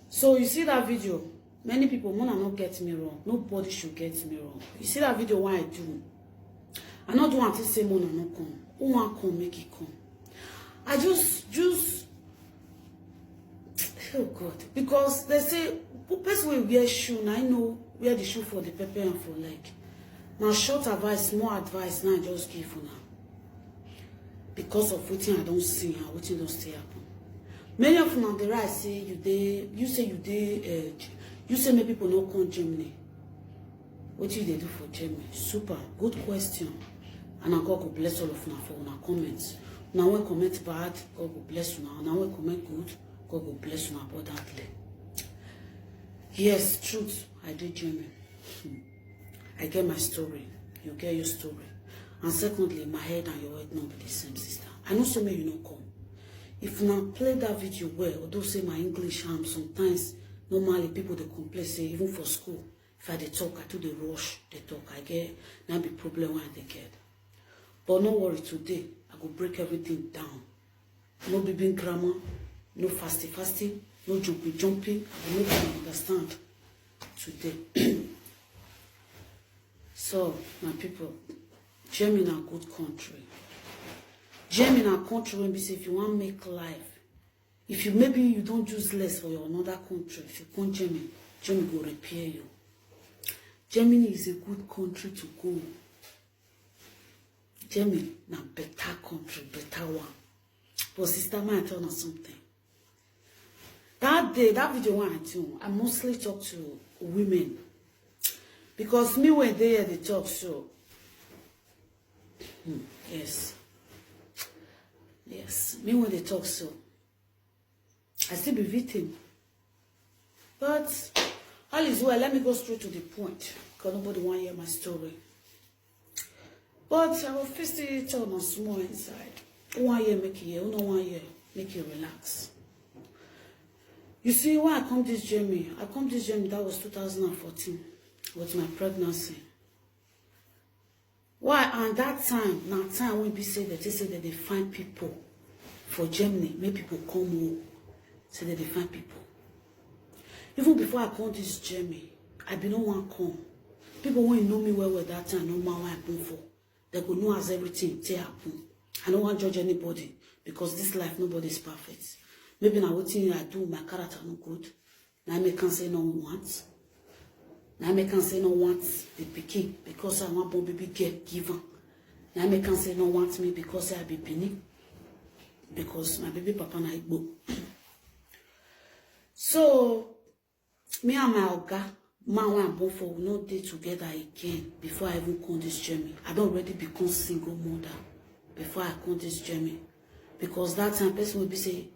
So you see that video, many people wanna not get me wrong. Nobody should get me wrong. You see that video why I do. I not do want to say Mona no come. Who want come make it come? I just oh God, because they say person will wear shoe. Now I know wear the shoe for the pepper and for leg. Now short advice, more advice. Now I just give for now because of what I don't see and what don't stay happen. Many of them on the right say you say maybe people not come Germany. What do they do for Germany? Super good question. And God will bless all of you for our comments. Now when comment bad, God will bless you now. Now when comment good, God will bless you abundantly. Yes, truth. I did Germany. I get my story. You get your story. And secondly, my head and your head not be the same, sister. I know so many you not come. If you now play that video well, although say my English sometimes normally people they complain say even for school, if I they talk, I do the rush, they talk, I get now be problem when they get. But no worry, today I go break everything down. No baby grammar, no fasting, no jumping. I will make you understand today. So my people, Germany is a good country. Germany is a country when we say if you want to make life, if you maybe you don't use less for your another country, if you come Germany will repair you. Germany is a good country to go. Germany is a better country, better one. But sister, man, I tell you something. That day, that video one I do, I mostly talk to women. Because me when they hear the talk show. Yes. Yes. Me when they talk so. I still be victim. But all is well, let me go straight to the point. Because nobody want to hear my story. But I will first tell them small inside. Who want to hear make you hear, who don't want to hear, make you relax. You see, when I come this journey, that was 2014 with my pregnancy. Why? And that time, now time when we say that they find people for Germany, make people come home, say that they find people. Even before I come this journey, I be no one come. People won't know me well at that time, no matter what I happen for. They go know as everything they happen. I don't want to judge anybody because this life nobody is perfect. Maybe now what thing I do, my character no good. Now I can say no one wants. Now I can say no wants the picky because I want baby get given. Now I can say no wants me because I be penny. Because my baby papa na Igbo. So me and my oga, man when I'm born for we no day together again before I even come this journey. I don't already become single mother before I come this journey. Because that time person will be say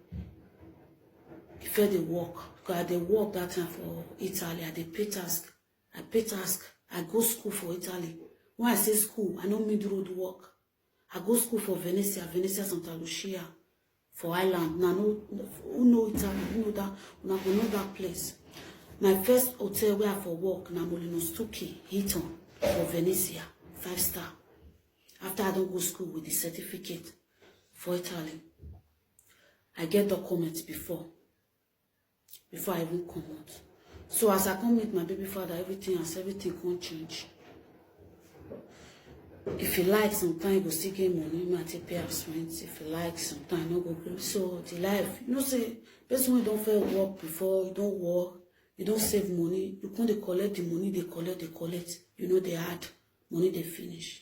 if they work, because I work that time for Italy, I pay task. I go school for Italy. When I say school, I don't mean the road work. I go school for Venezia, Santa Lucia, for Ireland. Now, who know Italy? Who know that? Who know that place? My first hotel where I for work, na Molino Stucchi, Hilton, for Venezia, 5-star. After I don't go school with the certificate for Italy, I get documents before I even come out. So as I come with my baby father, everything can't change. If you like, sometimes you go still get money, you might take pay as rent. If you like, sometimes you go grab. So the life, you know, say, person who don't fail work before, you don't work, you don't save money, you can't collect the money, they collect. You know, they add money, they finish.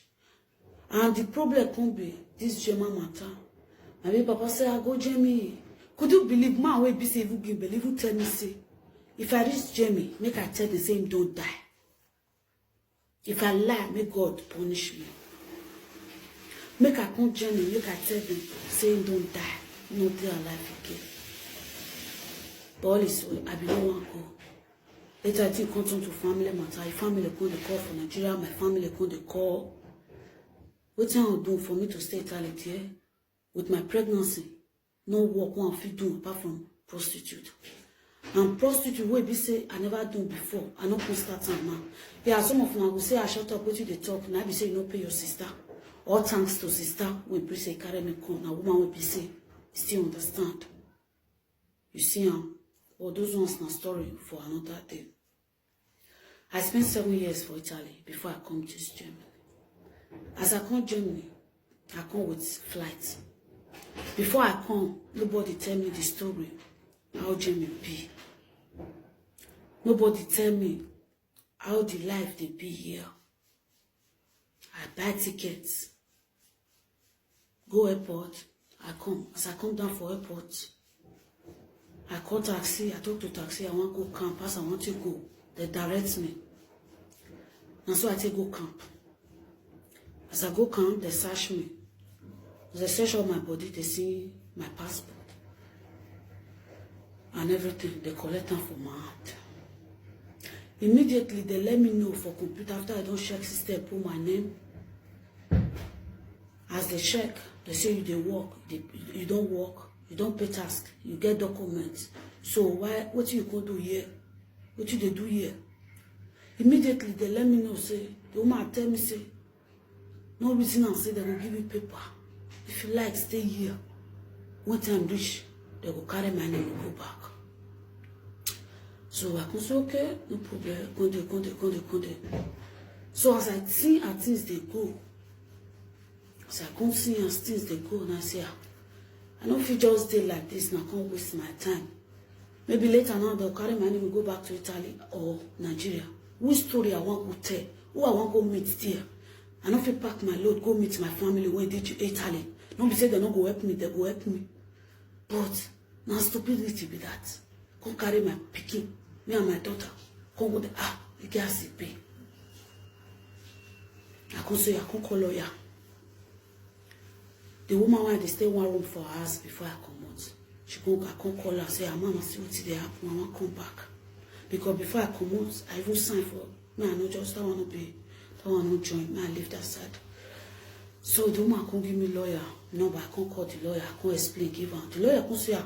And the problem can't be this German matter. My baby papa say, I go Germany. Could you believe man will be say, if you believe, you tell me, say, if I reach Jamie, make I tell the same don't die. If I lie, make God punish me. Make I come Jamie, make I tell them saying don't die, no day alive again. But all is well, I be no one go. Later I think come to family matter. If family come the call for Nigeria, my family come the call. What I will do for me to stay Italy here with my pregnancy? No work one fit do apart from prostitute. And prostitute will be say I never done before. I don't can start now. Yeah, some of them will say I shut up, what you they talk. Now be say you don't pay your sister. All thanks to sister, we be say carry me come. Now woman will be say still understand. You see, all those ones na story for another day. I spent 7 years for Italy before I come to Germany. As I come to Germany, I come with flight. Before I come, nobody tell me the story, how Germany be. Nobody tell me how the life they be here. I buy tickets, go airport, I come. As I come down for airport, I call taxi, I talk to taxi, I want to go camp, as I want to go. They direct me. And so I take go camp. As I go camp, they search me. As they search all my body, they see my passport. And everything, they collect them from my hand. Immediately, they let me know for computer after I don't check system, put my name. As they check, they say you don't work, you don't work, you don't pay tax, you get documents. So what you go do here? What you they do here? Immediately, they let me know, say, the woman tell me, say, no reason and say they will give you paper. If you like, stay here. When time reach, they will carry my name and go back. So I can say, okay, no problem, go there. So as I see how things they go, as I come see as things they go, and I say, I don't feel just stay like this, and I can't waste my time. Maybe later now they'll carry my name and go back to Italy or Nigeria. Which story I want to tell? Who I want to go meet there? I don't feel pack my load, go meet my family when they do Italy. Nobody say they don't go help me, they go help me. But now stupidity be that. Come carry my picking, me and my daughter. Come go there, the gas is pay. I can say, I can call lawyer. The woman wanted to stay one room for hours before I come out. I can call her, say, Mama, see what they happen, I want to come back. Because before I come out, I even sign for me, I know just don't want to be, don't want to join me, I leave that side. So the woman can't give me lawyer. No, but I can't call the lawyer, I can't explain, give her. The lawyer can say,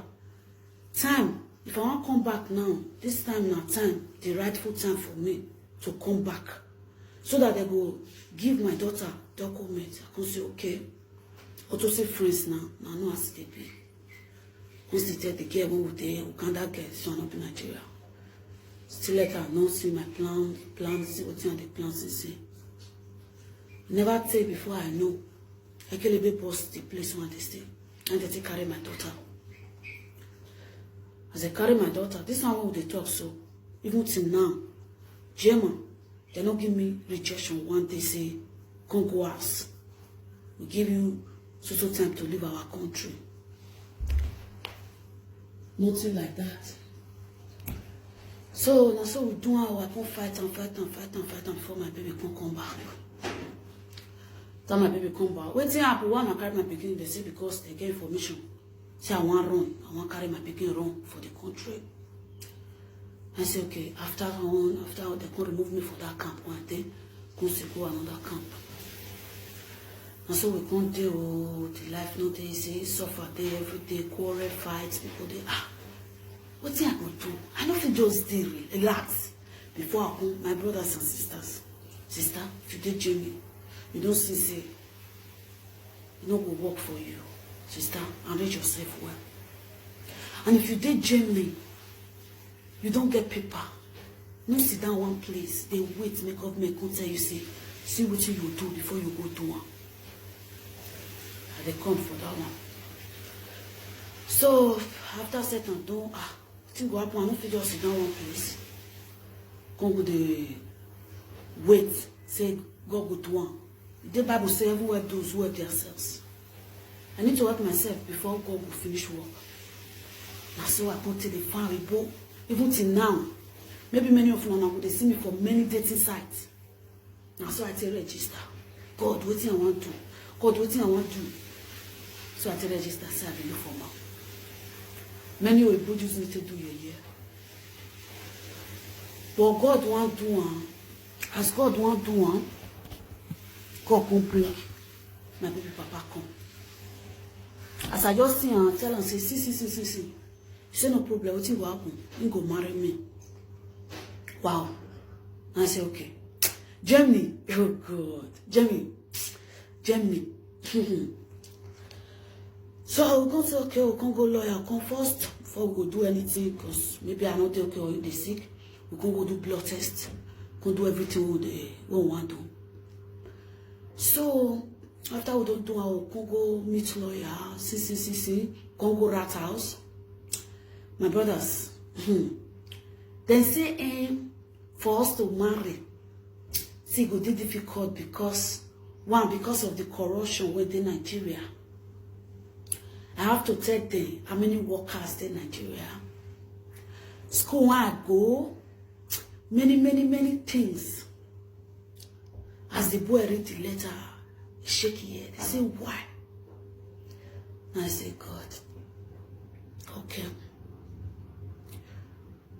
time, if I want to come back now, this time now time, the rightful time for me to come back. So that they will give my daughter documents. I can say, okay. Also say friends now know as they be. Once they tell the girl when we Uganda girl, so I'm not in Nigeria. Still let her not see my plans, see what the plans say. Never tell before I know. I can be post the place where they stay. And they carry my daughter. As I carry my daughter, this one what they talk so. Even till now, German, they don't give me rejection one day say, come go us. We give you so time to leave our country. Nothing like that. So now so we do our fight before my baby can come back. Tell my baby come back. Waiting happen when I carry my pikin, they say because they get information. Say I want run, I want carry my pikin run for the country. I say okay, after they can remove me for that camp one day, go another camp. And so we can't deal the life not easy, suffer day every day, quarrel, fights, people they what thing I go do? I don't feel just deal, relax. Before I come, my brothers and sisters. Sister, if you did Jamie, you don't see say, you don't go work for you. Sister, arrange yourself well. And if you did Jamie, you don't get paper. No sit down one place, they wait, make government come tell you, see what you do before you go do one. They come for that one. So after certain do thing go happen, I don't feel just sit down one place. Come with the wait, say God go to one. The Bible say everywhere those who help themselves. I need to help myself before God will finish work. Now so I put to the far boat, even till now. Maybe many of you now they see me for many dating sites. Now so I tell register. God, what thing I want to do? God, what thing I want to do? So I tell register, say I will look for more. Many will produce me to do your year. But God want do one. As God want do one, God come bring my baby papa come. As I just see and tell him, say, see. He say no problem, what will happen? He go marry me. Wow. And I say, okay. Germany, oh God. Germany. So I will come say, okay, we'll come go lawyer, come first before we go do anything, because maybe I not dey okay or they sick, we can go do blood test, we can do everything we want to do. So after we don't do our, we can go meet lawyer, see, can go rat house. My brothers, then say for us to marry, see, it go be difficult because of the corruption within Nigeria. I have to tell them how many workers in Nigeria. School where I go, many things. As the boy read the letter, he shake his head. He say, why? And I say, God, okay.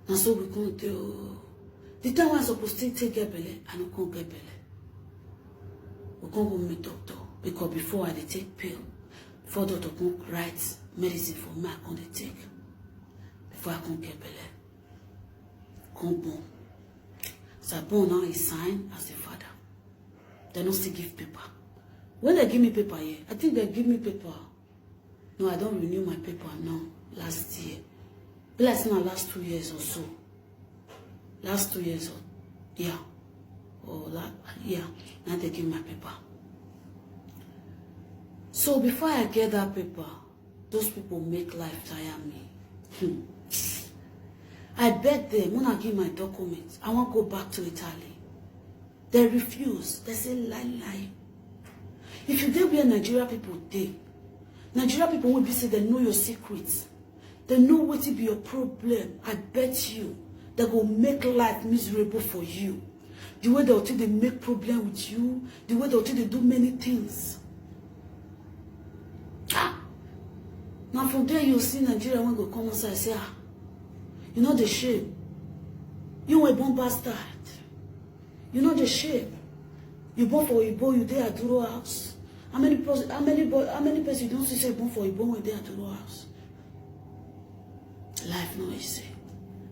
And so we going to do. The time I was supposed to take get belly, I don't come get belly. We can't go meet doctor because before I take pill, before doctor can write medicine for me, I can't take. Before I can't get belly, come born. So born now is signed as the father. They don't still give paper. When they give me paper here, I think they give me paper. No, I don't renew my paper now. Last year, but like now last 2 years or so. Last 2 years or yeah. Yeah, now they give my paper. So before I get that paper, those people make life tire me. I beg them, when I give my documents, I want to go back to Italy. They refuse. They say, lie. If you dey where Nigeria people dey, Nigeria people will be say they know your secrets. They know what will be your problem. I bet you they will make life miserable for you. The way they make problem with you, the way they do many things. Now from there you see Nigeria when go come outside say, you know the shame. You were born bastard. You know the shame. You born for Igbo, you there at Duro house. How many person you don't see say born for Igbo when they at Duro house? Life no easy.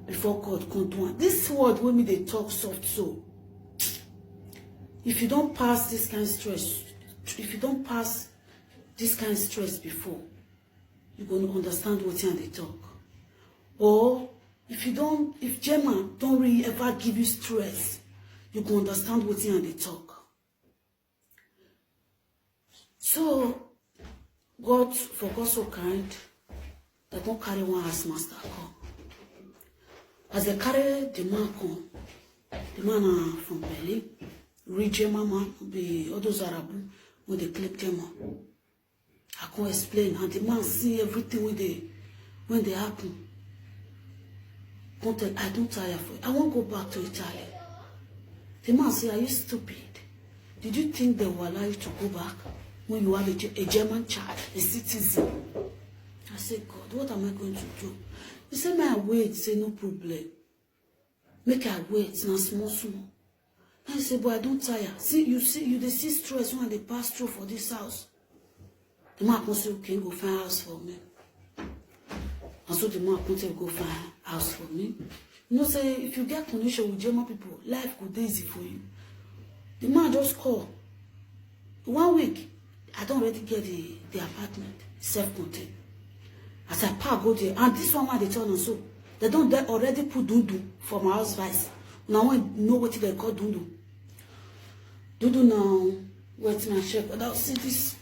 Before God come do it. This word when me they talk soft so. If you don't pass this kind of stress, if you don't pass this kind of stress before, you're going to understand what they talk. Or if German don't really ever give you stress, you can understand what they talk. So God, for God so kind, they don't carry one as master come. As they carry the man come, the man from Berlin, read German, be all those Arab when they clip German. I can't explain, and the man see everything when they happen. I don't tire for it. I won't go back to Italy. The man say, are you stupid? Did you think they will allow you to go back when you have a German child, a citizen? I said, God, what am I going to do? He said, may I wait? Say, no problem. Make I wait, now small. I said, but I don't tire. You they see stress when they pass through for this house. The man can say, okay, go find a house for me. And so the man can say, go find a house for me. You know, say, if you get connection with German people, life could be easy for you. The man just called. 1 week, I don't already get the apartment, self-contained. As I park, go there. And this one, why they tell them so. They already put Dundu for my house vice. Now I know what they call Dundu. Dundu now, wait my check. But I'll see this.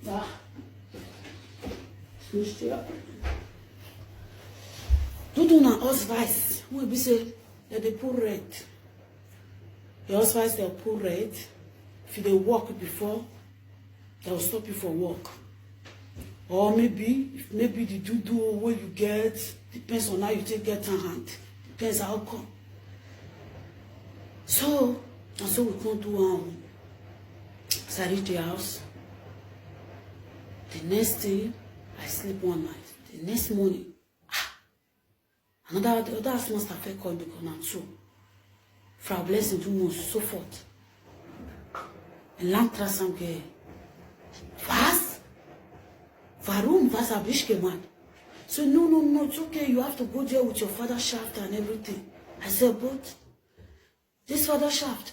Yeah. Dundu now house vice. When we say that they put red. The house vice they'll put red. If they walk before, they'll stop you for walk. Or maybe the do what you get depends on how you take get a hand. Depends how come. So we can't do so I reach the house. The next day I sleep one night. The next morning, the other master fake call because I'm so. Frau Blessing do more so forth. And lang trasam ke. Was? Warum? Was habe ich gemacht? So no, it's okay. You have to go there with your father shaft and everything. I said, but this father shaft,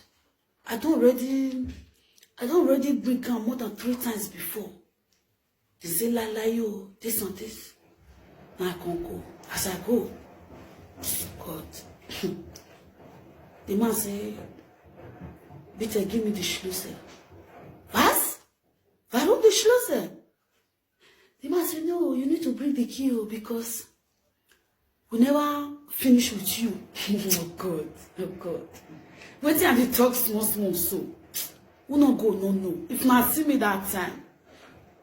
I don't already bring him more than 3 times before. They say, la la yo, this and this. Now I can't go. As I go, God. The man say, bitte, give me the Schlüssel. Was? Warum the Schlüssel? The man said, no, you need to bring the key because we never finish with you. Oh God, oh God. Wait till they talk small so. We not go, no. If not see me that time,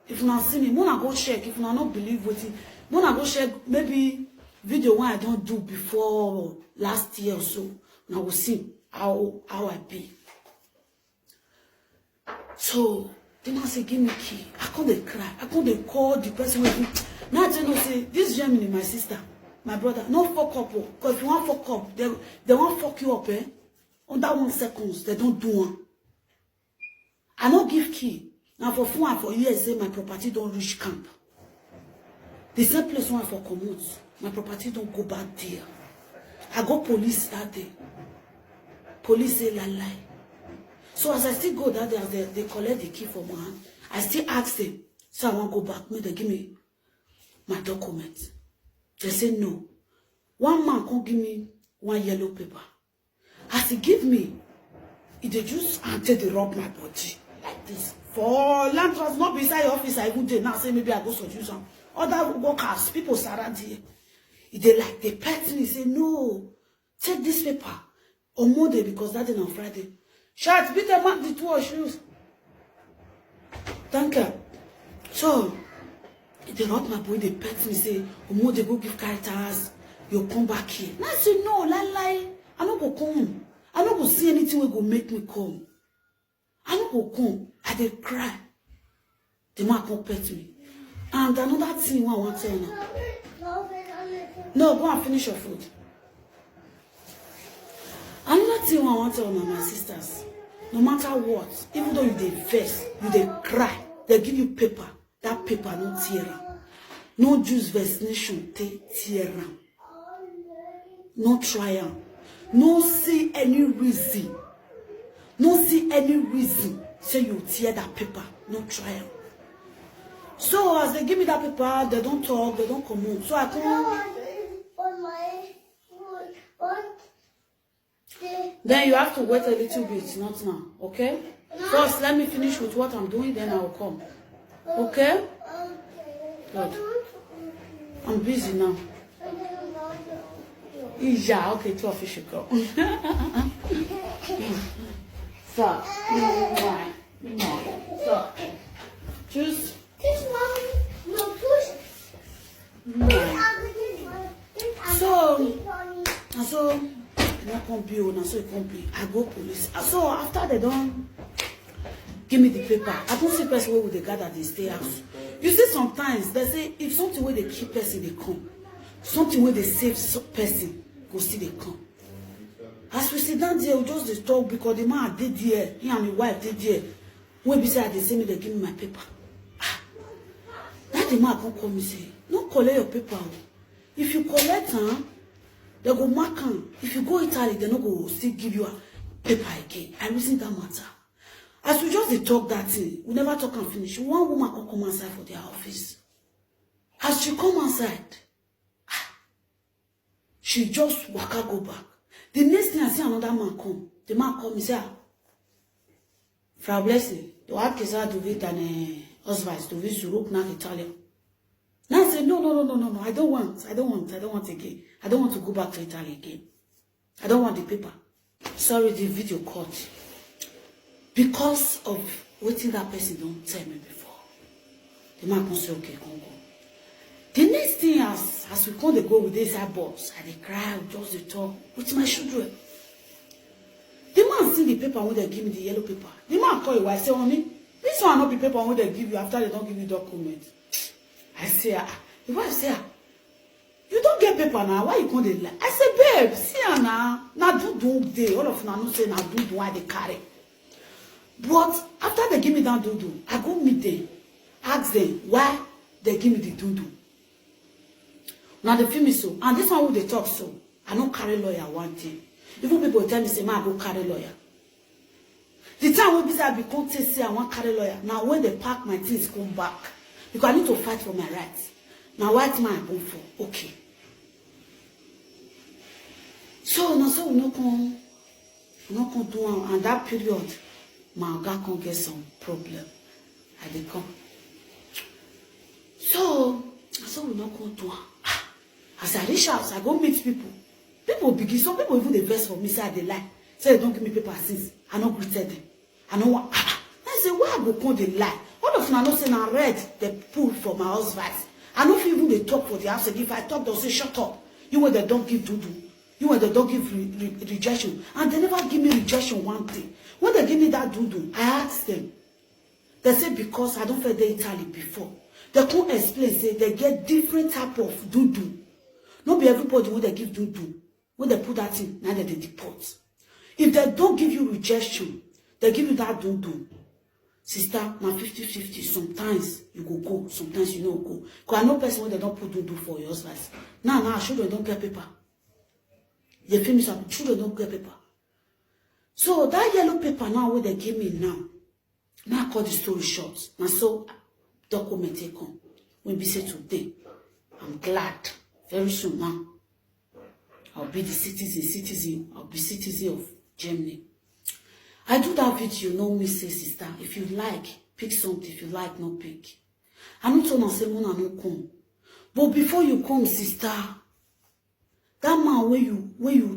if not see me, when I go check, if I not believe what it, when I go check, maybe video one I don't do before last year or so, and I will see how I be. So the man say, give me key. I can't cry. I can't call the person with me. Now I tell you, say, this Germany, my sister, my brother, no fuck up. Because if you want fuck up, they won't fuck you up, eh? Under 1 second, they don't do one. I don't give key. Now for 4 and 4 years, say my property don't reach camp. The same place one for commute. My property don't go back there. I go police that day. Police say lie. So as I still go that day, as they collect the key from my hand, I still ask them, so I want to go back. May they give me my documents. They say no. One man can't give me one yellow paper. As he give me, he just until they rub my body like this. For land trust, not beside your office, I would now say maybe I go to use some other workers, people surround here. They pet me, say no, take this paper on Monday because that is on Friday. Shout, beat them up the 2 shoes. Thank you. So they rub my body, they pet me, say, on Monday go give Caritas, you come back here. And I say no, lie. I don't go come. I don't go see anything will go make me come. I don't go come. I dey cry. The man come pet me. And another thing I want to tell you now. No, go and finish your food. Another thing I want to tell you now, my sisters. No matter what, even though you dey vex, you dey cry, they give you paper. That paper no tear am. No use vaccination tear am. No try am. No see any reason. No see any reason. Say you tear that paper. No try. So as they give me that paper, they don't talk, they don't come on. So I come. Then you have to wait a little bit, not now. Okay? First, let me finish with what I'm doing, then I will come. Okay? Good. I'm busy now. Yeah, okay, 12 should go. So, so, just. So, not complain, so it complain. I go police. So after they don't give me the paper, I don't see person where would they gather they stay house. You see, sometimes they say if something where they keep person they come, something where they save person go see they come. As we sit down there, we just talk because the man did there, he and my wife did there. When beside they say me, they give me my paper. That the man come call me say, no collect your paper. If you collect, they go mark am. If you go Italy, they no go still give you a paper again. I reason that matter. As we just talk that thing, we never talk and finish. One woman come outside for their office. As she come outside, she just waka go back. The next thing I see another man come. The man come, he say, Frau Blessing, du hast gesagt, du willst deine Ausweis, du willst zurück nach Italien. Now I said, no, I don't want again. I don't want to go back to Italy again. I don't want the paper. Sorry, the video cut. Because of what that person don't tell me before. The man can say, okay, come go. The next thing as we come to go with this boss, I dey cry, just dey talk with my children. The man see the paper when they give me the yellow paper. The man call you, I say, honey, this one not be paper when they give you after they don't give you documents. I say, the wife say, you don't get paper now, why you come dey lie? I say, babe, see now, do day, all of now say do why they carry. But after they give me that do, I go meet them, ask them why they give me the do. Now they feel me so, and this one who they talk so, I don't carry lawyer one thing. Even people tell me say, man, I go carry lawyer. The time when I become say I want carry lawyer. Now when they pack my things come back, Because I need to fight for my rights. Now, white man I born for. Okay. So, now, so we not come do, and that period, my guy can get some problem. I dey come. So we not come do. As I reach out, I go meet people. People begin, some people even dey vex for me, say I dey lie. Say they don't give me paper since. I not greeted them. I know what. I say, why I go come dey lie? All of them are not saying I read the pull for my husband. I know even they talk for the house. If I talk, they'll say, shut up. You when they don't give dudu. You when they don't give rejection. And they never give me rejection one thing. When they give me that dudu, I ask them. They say, because I don't feel the Italy before. They can't explain, say they get different type of dudu. Not be everybody when they give dudu. When they put that in, now they deport. If they don't give you rejection, they give you that dudu. Sister, now 50-50. Sometimes you go, sometimes you don't go. Because I know person when they don't put dudu for your husband. Now, children don't get paper. They finish up, children don't get paper. So that yellow paper now, what they give me now I call the story short. Now so document it come. When we say today, I'm glad. Very soon now, I'll be the citizen. I'll be citizen of Germany. I do that video, no me say sister. If you like, pick something. If you like, no pick. I not gonna say one and no come. But before you come, sister, that man when you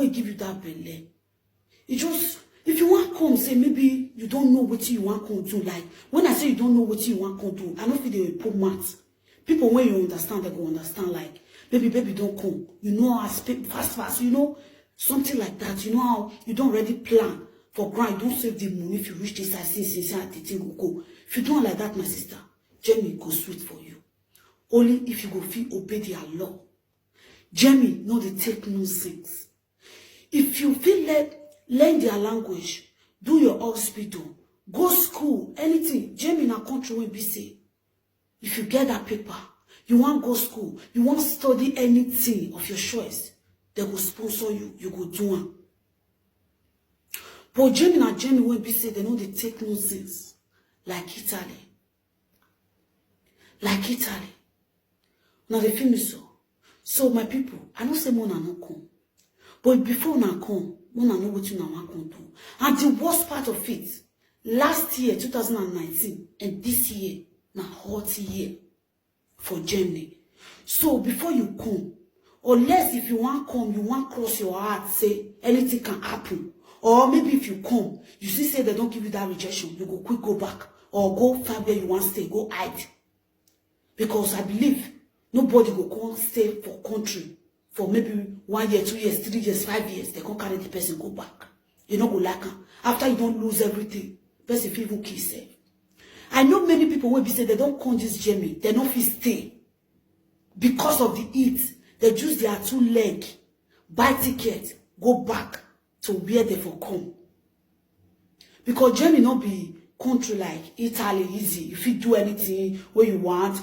give you that belly, it just, if you want come, say maybe you don't know what you want come do. Like when I say you don't know what you want come do, I don't feel they will put maths. People when you understand, they go understand. Like baby, don't come. You know how I speak fast. You know something like that. You know how you don't already plan for grind. Don't save the money if you reach this. I the thing will go. If you don't like that, my sister, Jamie go sweet for you. Only if you go feel obey their law. Jamie, no, they take nonsense. If you feel learn their language, do your hospital, go school, anything. Jamie in a country will be say, if you get that paper, you want go school, you want study anything of your choice, they will sponsor you, you go do one. But Jamie will be say, they know they take nonsense. Like Italy. Now they feel me so. So my people, I don't say more than no come. But before na come, more than know what you want to do. And the worst part of it, last year, 2019, and this year, na hot year for Germany. So before you come, unless if you want come, you want cross your heart, say anything can happen. Or maybe if you come, you see say they don't give you that rejection, you go quick go back. Or go find where you want to stay, go hide. Because I believe nobody will come stay for country for maybe 1 year, 2 years, 3 years, 5 years. They can't carry the person, go back. You don't go like her. After you don't lose everything, person people kill self. I know many people will be say they don't come this Germany. They don't feel stay. Because of the heat, they use their 2 legs, buy ticket, go back to where they for come. Because Germany not be country like Italy easy. If you do anything where you want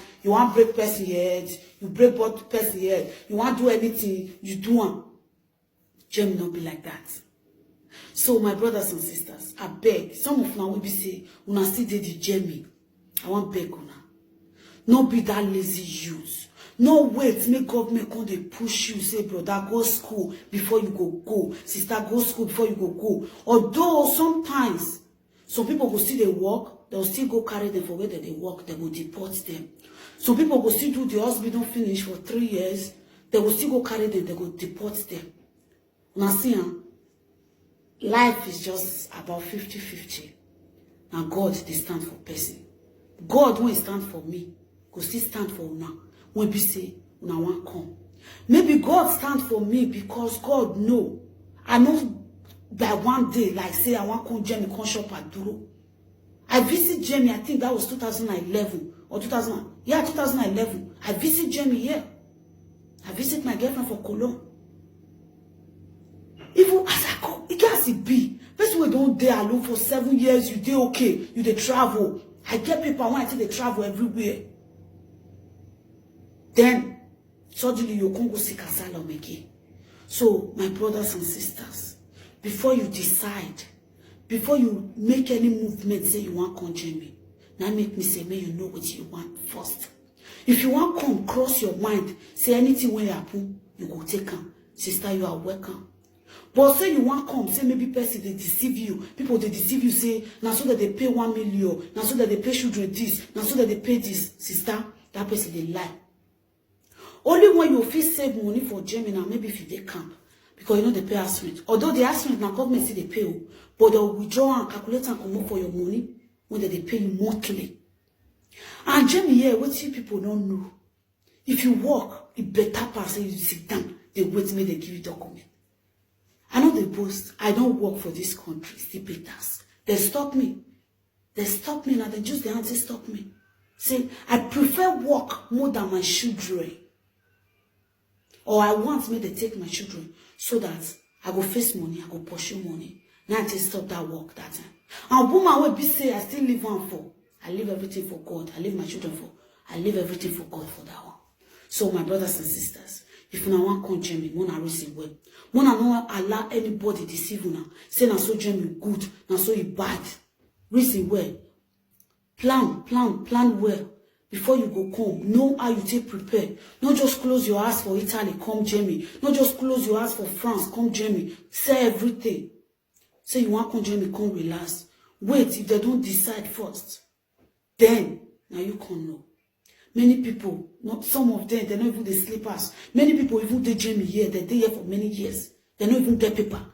break person head, you break both person head. You want do anything, you do one. Germany not be like that. So my brothers and sisters, I beg. Some of now will be say, una still did the Germany. I want beg una. Not be that lazy youth. No wait, make government come they push you, say brother, go school before you go. Sister, go school before you go. Although sometimes some people go still they work, they'll still go carry them for where they work, they will deport them. Some people go still do the hospital finish for 3 years, they will still go carry them, they go deport them. Now see, life is just about 50-50. And God, they stand for person. God, when he stand for me, go still stand for una. When we say, una want come. Maybe God stand for me because God know. I know by one day, like say, I want to come Germany, come shop at Duro. I visit Germany, I think that was 2011 or 2011. I visit Germany here. I visit my girlfriend for Cologne. Even as I come, it can't be. Person we don't dare alone for 7 years, you dey okay, you dey travel. I get people when I think they travel everywhere. Then, suddenly you can't go seek asylum again. So, my brothers and sisters, before you decide, before you make any movement, say you want to come Germany, Now make me say, may you know what you want first. If you want come cross your mind, say anything when you happen, you go take them. Sister, you are welcome. But say you want come, say maybe person they deceive you. People they deceive you, say, now so that they pay 1 million, now so that they pay children this, now so that they pay this. Sister, that person they lie. Only when you feel save money for Germany, now maybe if they camp. Because you know they pay house rent. Although the house rent now government say they pay you, but they'll withdraw and calculate and come up for your money when they pay you monthly. And Germany here, what you people don't know. If you work, it better pass you sit down. They wait me, they give you document. I know they boast. I don't work for this country. Still pay tax. They stop me. They stop me now. They just the answer stop me. Say, I prefer work more than my children. Or I want me to take my children so that I go face money, I go pursue money. Now I just stop that work that time. And woman will be say, I still live one for. I leave everything for God. I leave my children for. I leave everything for God for that one. So my brothers and sisters, if you want to come Germany, you want to receive well. You not allow anybody deceive you now. Say now so Germany good, now so you bad. Receive well. Plan well. Before you go come, know how you take prepare. Not just close your eyes for Italy, come Germany. Not just close your eyes for France, come Germany. Say everything. Say you want to come Germany, come relax. Wait, if they don't decide first, then now you can know. Many people, not some of them, they're not even the sleepers. Many people even they Germany here, they're here for many years. They don't even get paper.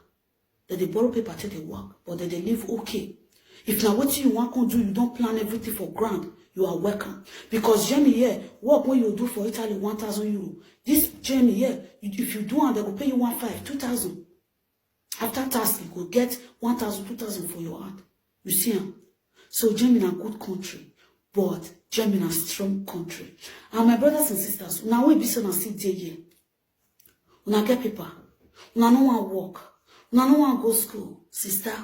They borrow paper till they work, but they live okay. If now what you want to do, you don't plan everything for grant, you are welcome. Because Germany here, work when you do for Italy, 1,000 euro. This Germany here, if you do, and they will pay you 1,500, 2,000. After tax, you will get 1,000, 2,000 for your hand. You see them? So Germany is a good country, but Germany is a strong country. And my brothers and sisters, now we be so na sit there here. Una get paper. Una no want work. Una no want go school, sister.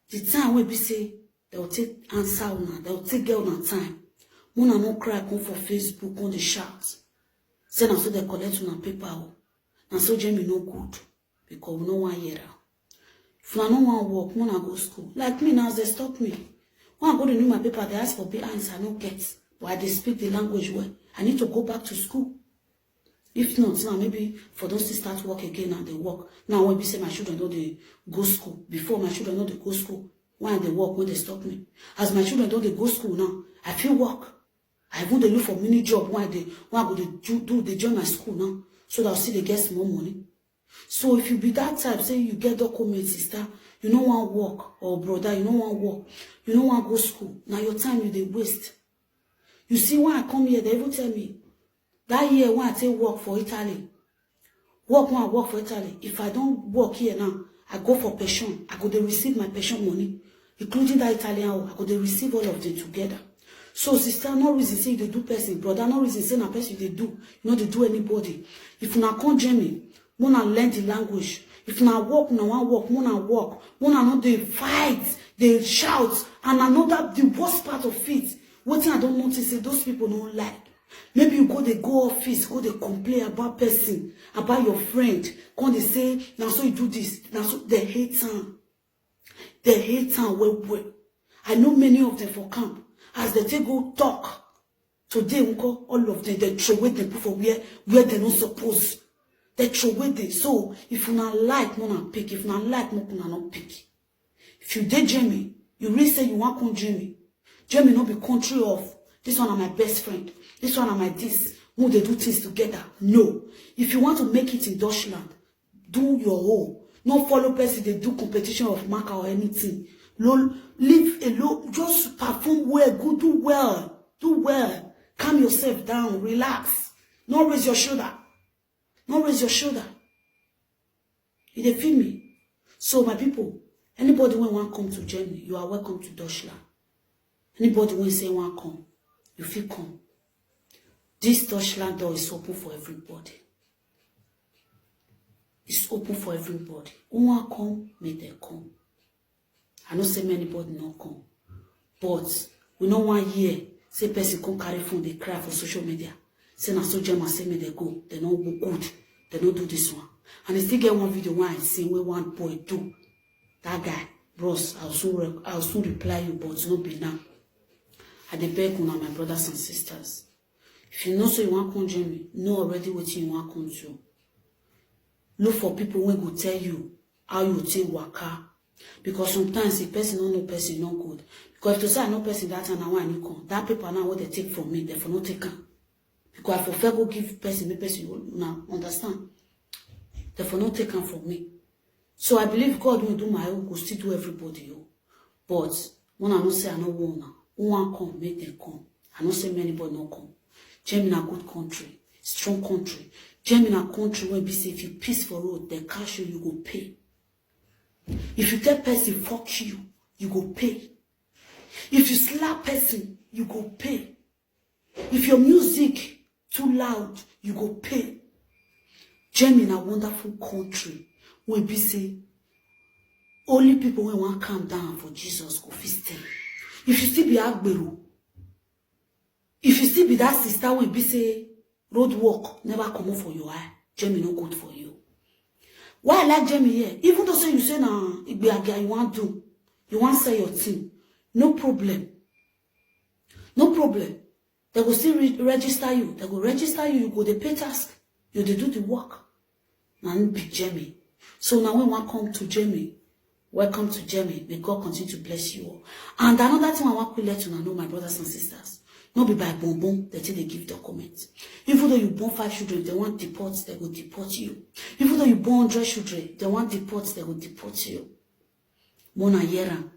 The time we be say they will take answer una, they will take girl on time. Una no cry come for Facebook on the shout. Say na so they collect una paper. Na so Germany no good because we no want hear. If una no want work, una go school. Like me now, they stop me. When I go to renew my paper, they ask for big answer, I don't get. But I speak the language well. I need to go back to school. If not, now maybe for those to start work again and they work. Now when we say my children don't they go school. Before my children don't they go school. When they work, when they stop me. As my children don't they go school now, I feel work. I even they look for mini job when I go to do they join my school now. So that I'll see they get more money. So if you be that type, say you get documents, sister, you don't want work, or brother, you don't want work, you don't want go school. Now your time you they waste. You see, when I come here, they even tell me, that year when I take work for Italy, when I work for Italy, if I don't work here now, I go for pension. I go to receive my pension money, including that Italian work. I go to receive all of them together. So sister, no reason say they do person, brother, no reason say na person they do. You know they do anybody. If you not come Germany, you not learn the language. If you not walk, no one walk, you not walk. You not they fight, they shout, and another the worst part of it. What thing I don't notice is those people don't like. Maybe you they go office, go they complain about person, about your friend. Come they say, now so you do this, now so they hate them. They hate them well. I know many of them for camp. As they take go talk, today all of them, they throw away them for where they not supposed. They throw away them. So if you not like, no not pick. If you not like, no not pick. If you did Germany, you really say you want come Germany. Germany not be country of this one are my best friend. This one are my this. Who they do things together. No. If you want to make it in Deutschland, do your own. No follow person, they do competition of marker or anything. No, live alone. Just perform well. Go do well. Do well. Calm yourself down. Relax. Don't raise your shoulder. Don't raise your shoulder. You dey feel me? So my people, anybody when want come to Germany, you are welcome to Deutschland. Anybody when say want come, you feel come. This Deutschland door is open for everybody. It's open for everybody. Who want come, may they come. I know say anybody not come. But we don't want hear say person come carry phone, they cry for social media. Say na so German say me they go. They don't go good. They don't do this one. And I still get one video where I see where one boy do. That guy, bros, I'll soon reply you, but it's not be now. I dey beg una, my brothers and sisters. If you know so you want come join me, know already what you want come do. Look for people who go tell you how you take waka. Because sometimes the person don't know person not good. Because if you say I know person that and I want you come, that paper now what they take from me, they for not take them. Because I prefer go give person, the person you now understand. They for not take them from me. So I believe God will do my own, go still do everybody. But when I don't say I know one now, who want come, make them come. I don't say many but not come. Germany a good country, strong country. Germany a country where be say if you piss for road, they cash you, you go pay. If you tell person fuck you, you go pay. If you slap person, you go pay. If your music too loud, you go pay. Germany a wonderful country where be say only people when want calm down for Jesus go feast them. If you still be Agbero, if you still be that sister when be say road walk never come up for your eye, Germany no good for you. Why I like Germany here? Even though say you say na you want do, you want sell your team, no problem. No problem. They will still register you. They will register you. You go the pay task. You they do the work. Now be Germany. So now when one come to Germany, welcome to Germany. May God continue to bless you all. And another thing I want to let you know, my brothers and sisters. Not be by bonbon that they give documents. Even though you born 5 children, they want deport, they will deport you. Even though you born 100 children, they want deport, they will deport you. Mona yera.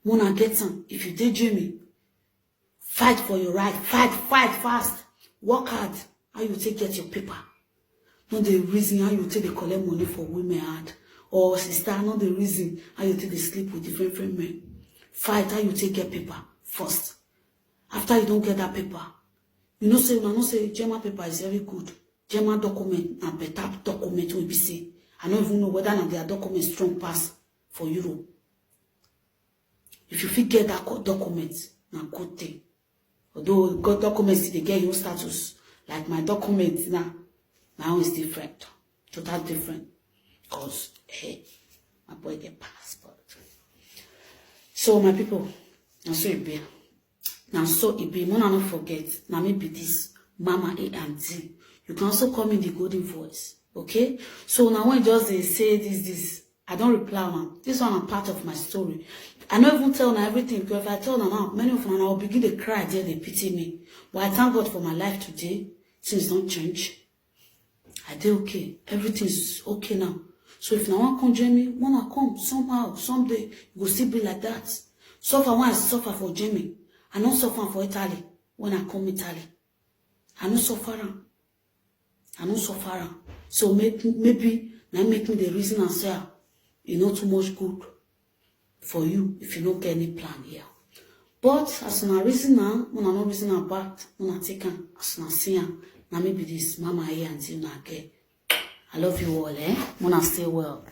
Mona get some. If you did Germany, fight for your right. Fight fast. Work hard. How you take get your paper. Not the reason how you take the collect money for women hard. Or sister, not the reason how you take the sleep with different men. Fight how you take get paper first. After you don't get that paper, you know say German paper is very good. German document and better document will be say. I don't even know whether their document strong pass for Europe. If you fit get that document, na good thing. Although God documents they get your status, like my document now is different, total different. Cause hey, my boy get passport. So my people, now so it be. Now, so it be, when I not forget, now maybe this Mama A and D. You can also call me the golden voice, okay? So now when just they say this, I don't reply now. This one is part of my story. I don't even tell now everything, because if I tell now, many of them will begin to cry there, they pity me. But I thank God for my life today. Things don't change. I did okay. Everything's okay now. So if now one come join me, when I come, somehow, someday, it will still be like that. Suffer when I suffer for Jamie. I don't suffer for Italy when I come Italy. I don't suffer. So maybe now make me the reason I say it's not too much good for you if you don't get any plan here. But as I reason now, when I not reason about, when I take her, as I see her, now maybe this Mama here and see you again. I love you all, When I stay well.